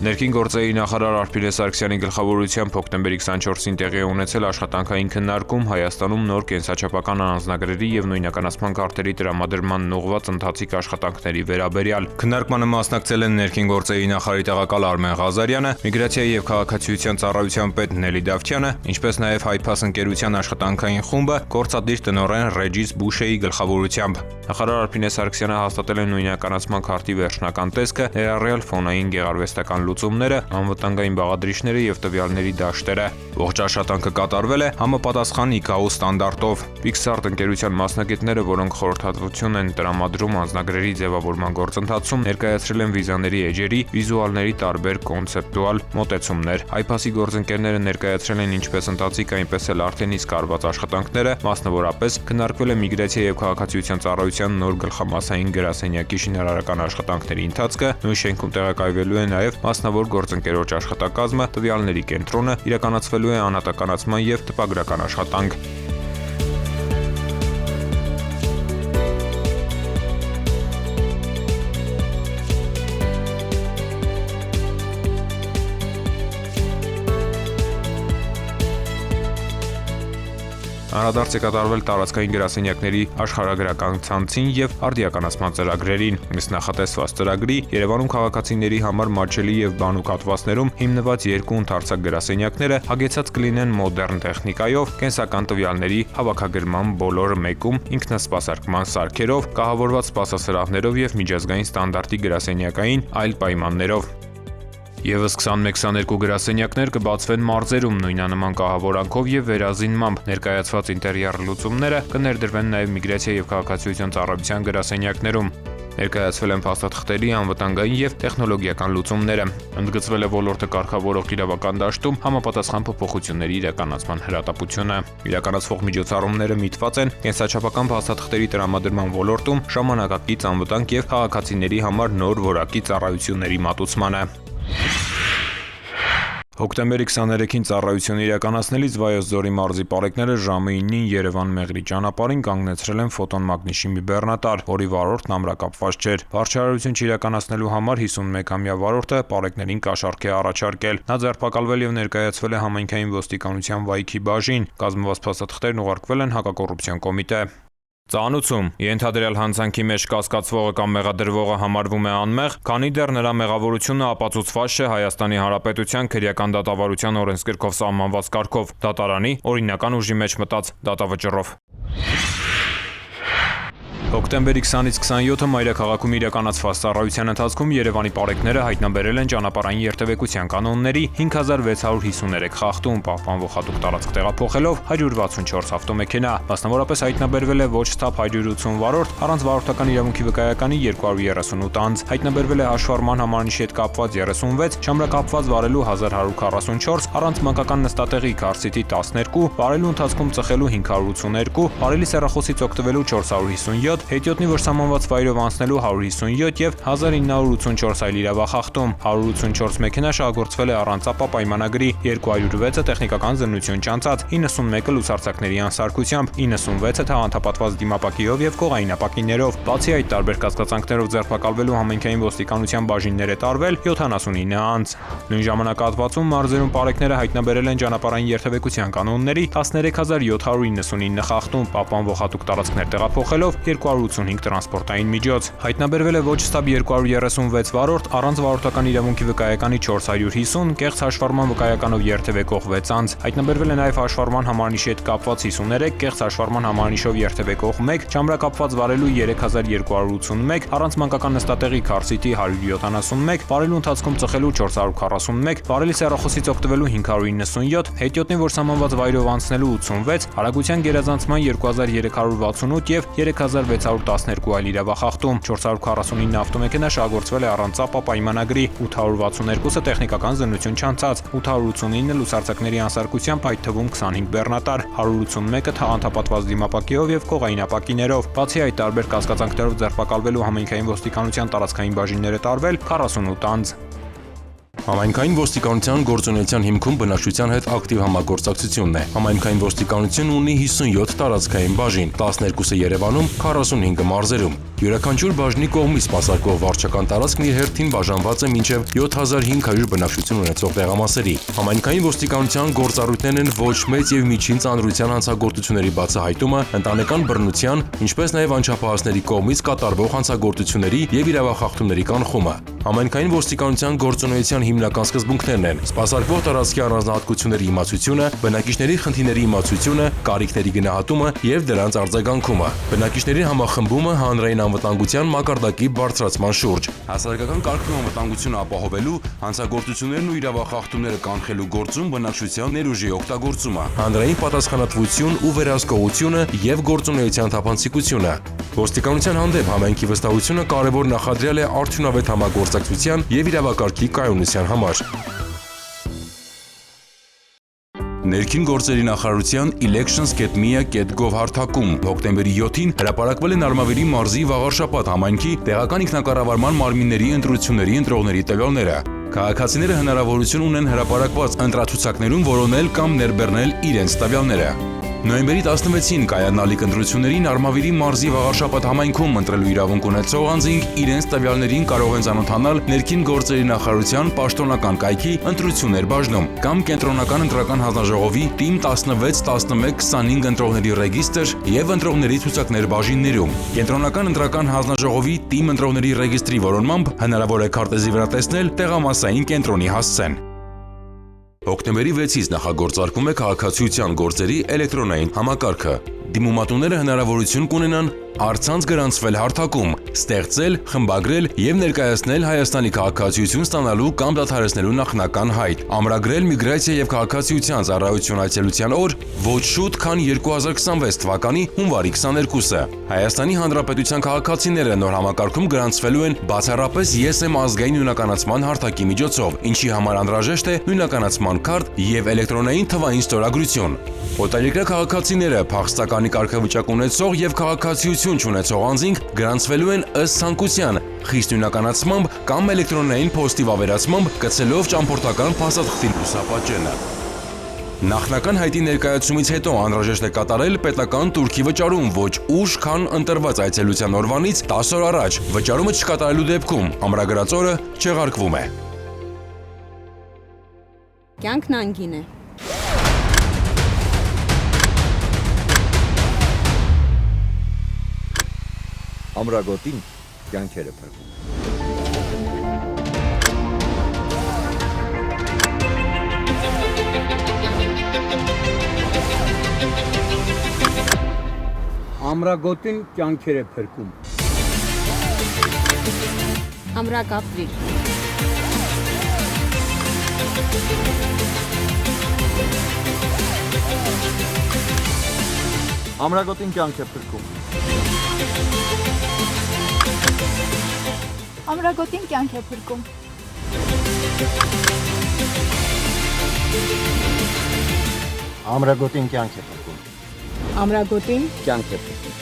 Ներքին գործերի նախարար Արփինե Սարգսյանի գլխավորությամբ հոկտեմբերի 24-ին տեղի է ունեցել աշխատանքային քննարկում Հայաստանում նոր կենսաչափական անձնագրերի եւ նույնականացման քարտերի տրամադրման ուղղված ընթացիկ աշխատանքների վերաբերյալ։ Քննարկմանը մասնակցել են ներքին գործերի նախարարի տեղակալ Արմեն Ղազարյանը, Միգրացիայի եւ քաղաքացիության ծառայության պետ Նելի Դավթյանը, ինչպես նաեւ Հայփաս ընկերության աշխատանքային խումբը գործադիր տնօրեն Ռեջիս Բուշեի գլխավորությամբ։ Նախարար Արփինե Սարգսյանը հաստատել է նույնականացման քարտի վերջնական տեսքը, ներառյալ ֆոնային գեղարվեստական լուծումները, անվտանգային բաղադրիչները եւ տվյալների դաշտերը։ Ողջ աշխատանքը կատարվել է համապատասխան ICAO ստանդարտով։ Pixart ընկերության մասնագետները, որոնք խորհրդատվություն են տրամադրում անձնագրերի ձևավորման գործընթացում, ներկայացրել են վիզաների էջերի, վիզուալների տարբեր կոնցեպտուալ մոտեցումներ։ Հայփասի գործընկերները ներկայացրել են ինչպես ընթացիկ, այնպես էլ արդեն իսկ արված աշխատանքները, մասնավորապես քննարկվել է միգրացիա եւ քաղաքացիության ծառայության նոր գլխամասային գրասենյակի շինարարական աշխատանքների ընթացքը, նույն շենքում տեղակայվելու է նաեւ մասնավոր գործընկերոջ աշխատակազմը, տվյալների կենտրոնը, իրականացվելու է անհատականացման եւ տպագրական աշխատանք։ Անդրադարձ է կատարվել տարածքային գրասենյակների աշխարհագրական ցանցին եւ արդիականացման ծրագրերին։ Ըստ նախատեսված ծրագրի Երևանում քաղաքացիների համար մատչելի եւ բանուկ հատվածներում հիմնված երկու ընդարձակ գրասենյակները հագեցած կլինեն մոդեռն տեխնիկայով, կենսական տվյալների հավաքագրման բոլոր մեկում ինքնասպասարկման սարքերով, կահավորված սպասասրահներով եւ միջազգային ստանդարտի գրասենյակային այլ պայմաններով։ Եվս 21-22 գրասենյակներ կբացվեն մարզերում նույնանման կահավորանքով եւ վերազինմամբ։ Ներկայացված ինտերիեր լուծումները կներդրվեն նաեւ միգրացիա եւ քաղաքացիության ծառայության գրասենյակներում։ Ներկայացվել են փաստաթղթերի անվտանգային եւ տեխնոլոգիական լուծումները։ Ընդգծվել է ոլորտը կարգավորող իրավական դաշտում համապատասխան փոփոխությունների իրականացման հրատապությունը։ Իրականացվող միջոցառումները միտված են կենսաչափական փաստաթղթերի տրամադրման ոլորտում ժամանակակից անվտանգ եւ քաղաքացիների համար նոր որակի ծառայությունների մատուցմանը։ Հոկտեմբերի 23-ին ծառայությունը իրականացնելիս Վայոց ձորի մարզի պարեկները ժամը 9-ին Երևան-Մեղրի ճանապարհին կանգնեցրել են ֆոտոն մագնիշի մի բեռնատար, որի վարորդն ամրակապված չէր։ Վարչարարություն չիրականացնելու համար 51-ամյա վարորդը պարեկներին կաշառք է առաջարկել։ Նա ձերբակալվել եւ ներկայացվել է համայնքային ոստիկանության վայքի բաժին։ Կազմված փաստաթղթերն ուղարկվել են հակակոռուպցիոն կոմիտե։ Ծանուցում ենթադրյալ հանցանքի մեջ կասկածվողը կամ մեղադրվողը համարվում է անմեղ, քանի դեռ նրա մեղավորությունը ապացուցված չէ Հայաստանի Հանրապետության քրեական դատավարության օրենսգրքով սահմանված կարգով, դատարանի օրինական ուժի մեջ մտած դատավճռով։ Հոկտեմբերի 20-ից 27-ը Մայրաքաղաքում իրականացված ծառայության ընթացքում Երևանի պարեկները հայտնաբերել են ճանապարհային երթևեկության կանոնների 5653 խախտում, պահպանվող հատուկ տարածք տեղափոխելով 164 ավտոմեքենա։ Մասնավորապես հայտնաբերվել է ոչ սթափ 180 վարորդ, առանց վարորդական իրավունքի վկայականի 238 անձ, հայտնաբերվել է հաշվառման համարանիշի հետ կապված 36, չամրակապված վարելու 1144, առանց մանկական նստատեղի քարսիտի 12, վարելու ընթացքում ծխելու 582, վարելի սեռախոսից օգտվելու 457, հետիոտնի, որ սահմանված վայրով անցնելու 157 եւ 1984 այլ իրավախախտում, 184 մեքենա շահագործվել է առանց ապա պայմանագրի, 206-ը տեխնիկական զննություն չանցած, 91-ը լուսարձակների անսարքությամբ, 96-ը թաղանթապատված դիմապակիով եւ կողային ապակիներով։ Բացի այդ, տարբեր կասկածանքներով ձերբակալվելու համայնքային ոստիկանության բաժիններ է տարվել 79 անձ։ Նույն ժամանակահատվածում մարզերում պարեկները հայտնաբերել են ճանապարհային երթևեկության կանոնների 13799 խախտում, պահպանվող հատուկ տարածքներ տեղափոխելով 285 տրանսպորտային միջոց։ Հայտնաբերվել է ոչ ստապ 236 վարորդ, առանց վարորդական իրավունքի վկայականի 450, կեղծ հաշվառման վկայականով երթևեկող 6 անձ։ Հայտնաբերվել է նաև հաշվառման համարանիշի հետ կապված 53, կեղծ հաշվառման համարանիշով երթևեկող 1, չամրակապված վարելու 3281, առանց մանկական նստատեղի քարսիտի 171, վարելու ընթացքում ծխելու 441, վարելի սեռախոսից օգտվելու 597, հետիոտնի, որ սահմանված վայրով անցնելու 86, արագության գերազանցման 2368 եւ 3612 այլ իրավախախտում, 449 ավտոմեքենա շահագործվել է առանց ապա պայմանագրի, 862-ը տեխնիկական զննություն չանցած, 889-ը լուսարձակների անսարքությամբ, այդ թվում 25 բեռնատար, 181-ը թաղանթապատված դիմապակիով եւ կողային ապակիներով։ Բացի այդ, տարբեր կասկածանքներով ձերբակալվելու համայնքային ոստիկանության տարածքային բաժիններ է տարվել 48 անձ։ Համայնքային ոստիկանության գործունեության հիմքում բնակչության հետ ակտիվ համագործակցությունն է։ Համայնքային ոստիկանությունն ունի 57 տարածքային բաժին, 12-ը Երևանում, 45-ը մարզերում։ Յուրաքանչյուր բաժնի կողմից սպասարկվող վարչական տարածքն իր հերթին բաժանված է մինչև 7500 բնակչություն ունեցող տեղամասերի։ Համայնքային ոստիկանության գործառույթներն են ոչ մեծ եւ միջին ծանրության հանցագործությունների բացահայտումը, ընտանեկան բռնության, ինչպես նաեւ անչափահասների կողմից կատարվող հանցագործությունների եւ իրավախախտումների կանխումը։ Համայնքային ոստիկանության գործունեության հիմնական սկզբունքներն են սպասարկվող տարածքի առանձնահատկությունների իմացությունը, բնակիչների խնդիրների իմացությունը, կարիքների գնահատումը եւ դրանց արձագանքումը, բնակիչների համախմբումը հանրային անվտանգության մակարդակի բարձրացման շուրջ, հասարակական կարգն ու անվտանգությունը ապահովելու, հանցագործություններն ու իրավախախտումները կանխելու գործում բնակչության ներուժի օգտագործումը, հանրային պատասխանատվություն ու վերահսկողությունը եւ գործունեության թափանցիկությունը։ Ոստիկանության հանդեպ համայնքի վստահությունը կարևոր նախադրյալ է արդյունավետ համագործակցության եւ իրավակարգի կայունության համար։ Ներքին գործերի նախարարության elections.mia.gov հարթակում հոկտեմբերի 7-ին հրապարակվել են Արմավիրի մարզի Վաղարշապատ համայնքի տեղական ինքնակառավարման մարմինների ընտրությունների ընտրողների տվյալները։ Քաղաքացիները հնարավորություն ունեն հրապարակված ընտրացուցակներում որոնել կամ ներբեռնել իրենց տվյալները։ Նոյեմբերի 16-ին կայանալիք ընտրություններին Արմավիրի մարզի Վաղարշապատ համայնքում ընտրելու իրավունք ունեցող անձինք իրենց տվյալներին կարող են ծանոթանալ ներքին գործերի նախարարության պաշտոնական կայքի ընտրություններ բաժնում կամ կենտրոնական ընտրական հանձնաժողովի TIM 16-11-25 ընտրողների ռեգիստր եւ ընտրողների ցուցակներ բաժիններում։ Կենտրոնական ընտրական հանձնաժողովի TIM ընտրողների ռեգիստրի որոնմամբ հնարավոր է քարտեզի վրա տեսնել տեղամասային կենտրոնի հասցեն։ Հոկտեմբերի 6-ից նախագործարկվում է քաղաքացիության գործերի էլեկտրոնային համակարգը։ Դիմումատուները հնարավորություն կունենան առցանց գրանցվել հարթակում, ստեղծել, խմբագրել եւ ներկայացնել Հայաստանի քաղաքացիություն ստանալու կամ դադարեցնելու նախնական հայտ, ամրագրել միգրացիա եւ քաղաքացիության ծառայություն այցելության օր ոչ շուտ, քան 2026 թվականի հունվարի 22-ը։ Հայաստանի Հանրապետության քաղաքացիները նոր համակարգում գրանցվելու են բացառապես ԵՍ ազգային նույնականացման հարթակի միջոցով, ինչի համար անհրաժեշտ է նույնականացման քարտ եւ էլեկտրոնային թվային ստորագրություն։ Օտարերկրյա քաղաքացիները, փախստականի կարգավիճակ ունեցող եւ քաղաքացիություն չունեցող անձինք գրանցվելու են ըստ ցանկության, խիստ նույնականացմամբ կամ էլեկտրոնային փոստի վավերացմամբ կցելով ճամփորդական փաստաթղթի լուսապատճենը։ Նախնական հայտի ներկայացումից հետո անհրաժեշտ է կատարել պետական տուրքի վճարում ոչ ուշ, քան ընտրված այցելության օրվանից 10 օր առաջ։ Վճարումը չկատարելու դեպքում ամրագրած օրը չեղարկվում է։ Կյանքն անգին է։ Ամրագոտին կյանքեր է փրկում։ Ամրագոտին կյանքեր է փրկում։ Ամրակապրիր։ Ամրագոտին կյանք է փրկում։ Ամրագոտին կյանք է փրկում։ Ամրագոտին կյանք է փրկում։ Ամրագոտին Կյանք է փրկում։